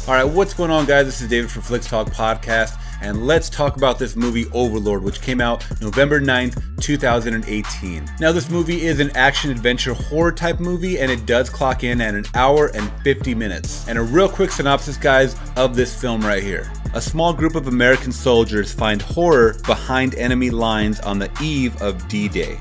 Alright, what's going on, guys? This is David from Flix Podcast, and let's talk about this movie Overlord, which came out November 9th, 2018. Now, this movie is an action-adventure horror type movie, and it does clock in at 1 hour and 50 minutes. And a real quick synopsis, guys, of this film right here. A small group of American soldiers find horror behind enemy lines on the eve of D-Day.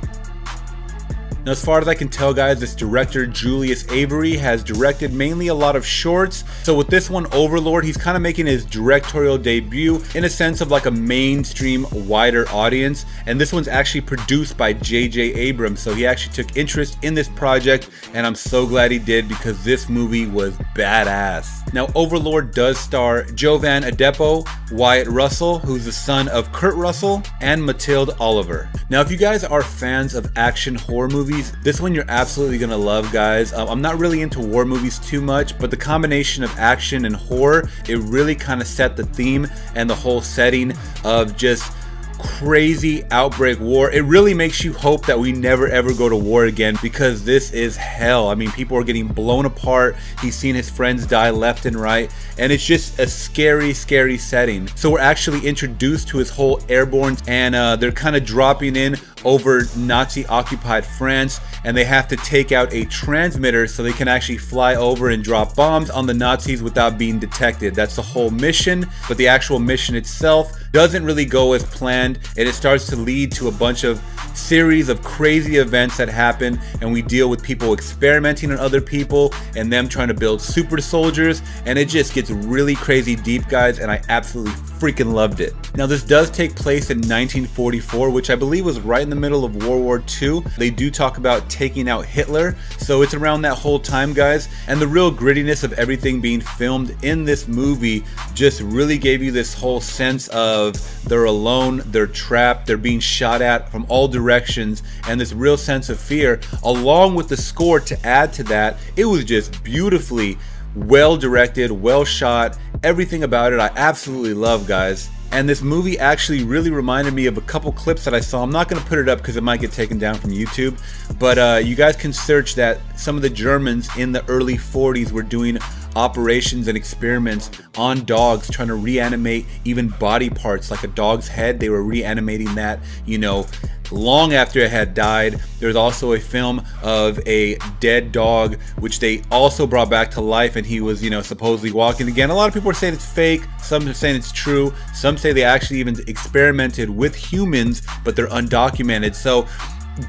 Now, as far as I can tell, guys, this director, Julius Avery, has directed mainly a lot of shorts. So with this one, Overlord, he's kind of making his directorial debut in a sense of like a mainstream, wider audience. And this one's actually produced by J.J. Abrams. So he actually took interest in this project, and I'm so glad he did because this movie was badass. Now, Overlord does star Jovan Adepo, Wyatt Russell, who's the son of Kurt Russell, and Matilde Oliver. Now, if you guys are fans of action horror movies, this one you're absolutely gonna love, guys. I'm not really into war movies too much, but the combination of action and horror, it really kind of set the theme and the whole setting of just crazy outbreak war. It really makes you hope that we never ever go to war again, because this is hell. I mean, people are getting blown apart. He's seen his friends die left and right, and it's just a scary setting. So we're actually introduced to his whole airborne, and they're kind of dropping in over Nazi occupied France, and they have to take out a transmitter so they can actually fly over and drop bombs on the Nazis without being detected. That's the whole mission, but the actual mission itself doesn't really go as planned, and it starts to lead to a bunch of series of crazy events that happen, and we deal with people experimenting on other people and them trying to build super soldiers, and it just gets really crazy deep, guys, and I absolutely freaking loved it. Now, this does take place in 1944, which I believe was right in the middle of World War II. They do talk about taking out Hitler, so it's around that whole time, guys, and the real grittiness of everything being filmed in this movie just really gave you this whole sense of they're alone, they're trapped, they're being shot at from all directions, and this real sense of fear, along with the score to add to that. It was just beautifully well directed, well shot, everything about it I absolutely love, guys. And this movie actually really reminded me of a couple clips that I saw. I'm not going to put it up because it might get taken down from YouTube, but you guys can search that some of the Germans in the early 40s were doing operations and experiments on dogs, trying to reanimate even body parts like a dog's head. They were reanimating that, you know, long after it had died. There's also a film of a dead dog which they also brought back to life, and he was, you know, supposedly walking again. A lot of people are saying it's fake, some are saying it's true, some say they actually even experimented with humans, but they're undocumented. So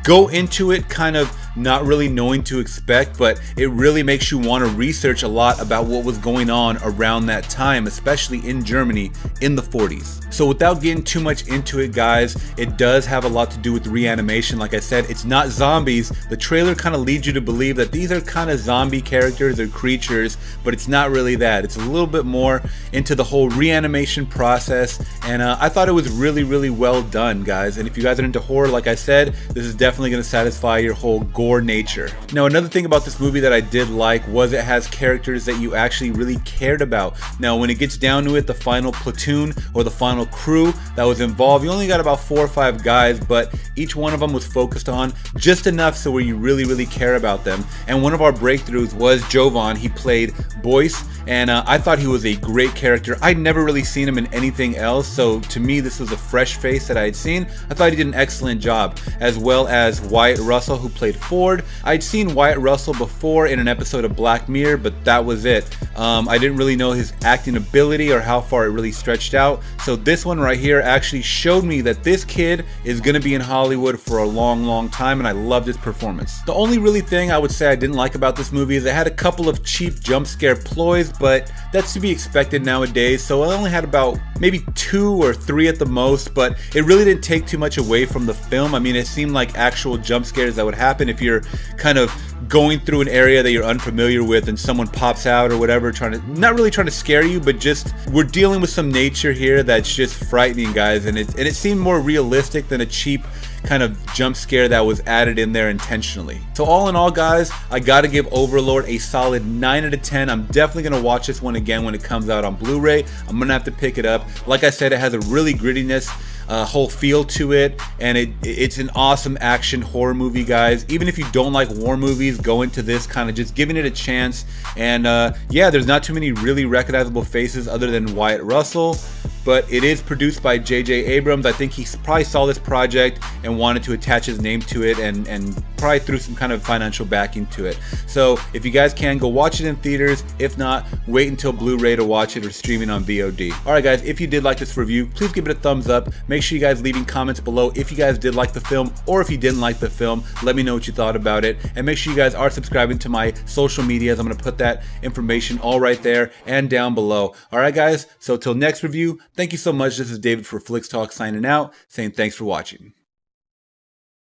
go into it kind of not really knowing to expect, but it really makes you want to research a lot about what was going on around that time, especially in Germany in the 40s. So without getting too much into it, guys, it does have a lot to do with reanimation. Like I said, it's not zombies. The trailer kind of leads you to believe that these are kind of zombie characters or creatures, but it's not really that. It's a little bit more into the whole reanimation process, and I thought it was really well done, guys. And if you guys are into horror, like I said, this is definitely going to satisfy your whole gore nature. Now, another thing about this movie that I did like was it has characters that you actually really cared about. Now, when it gets down to it, the final platoon or the final crew that was involved, you only got about 4 or 5 guys, but each one of them was focused on just enough so where you really care about them. And one of our breakthroughs was Jovan. He played Boyce, and I thought he was a great character. I'd never really seen him in anything else, so to me this was a fresh face that I had seen. I thought he did an excellent job, as well as Wyatt Russell, who played Ford. I'd seen Wyatt Russell before in an episode of Black Mirror, but that was it. I didn't really know his acting ability or how far it really stretched out, so this one right here actually showed me that this kid is going to be in Hollywood for a long time, and I loved his performance. The only really thing I would say I didn't like about this movie is it had a couple of cheap jump scare ploys, but that's to be expected nowadays. So I only had about maybe 2 or 3 at the most, but it really didn't take too much away from the film. I mean, it seemed like actual jump scares that would happen if you're kind of going through an area that you're unfamiliar with and someone pops out or whatever, not really trying to scare you, but just we're dealing with some nature here that's just frightening, guys, and it seemed more realistic than a cheap kind of jump scare that was added in there intentionally. So all in all, guys, I gotta give Overlord a solid 9 out of 10. I'm definitely gonna watch this one again when it comes out on Blu-ray. I'm gonna have to pick it up. Like I said, it has a really grittiness whole feel to it, and it's an awesome action horror movie, guys. Even if you don't like war movies, go into this kind of just giving it a chance. And yeah, there's not too many really recognizable faces other than Wyatt Russell, but it is produced by J.J. Abrams. I think he probably saw this project and wanted to attach his name to it, and probably threw some kind of financial backing to it. So if you guys can, go watch it in theaters. If not, wait until Blu-ray to watch it or streaming on VOD. Alright guys, if you did like this review, please give it a thumbs up. Make sure you guys leaving comments below if you guys did like the film, or if you didn't like the film, let me know what you thought about it. And make sure you guys are subscribing to my social medias. I'm going to put that information all right there and down below. Alright guys, so till next review, thank you so much. This is David for Flix Talk signing out, saying thanks for watching.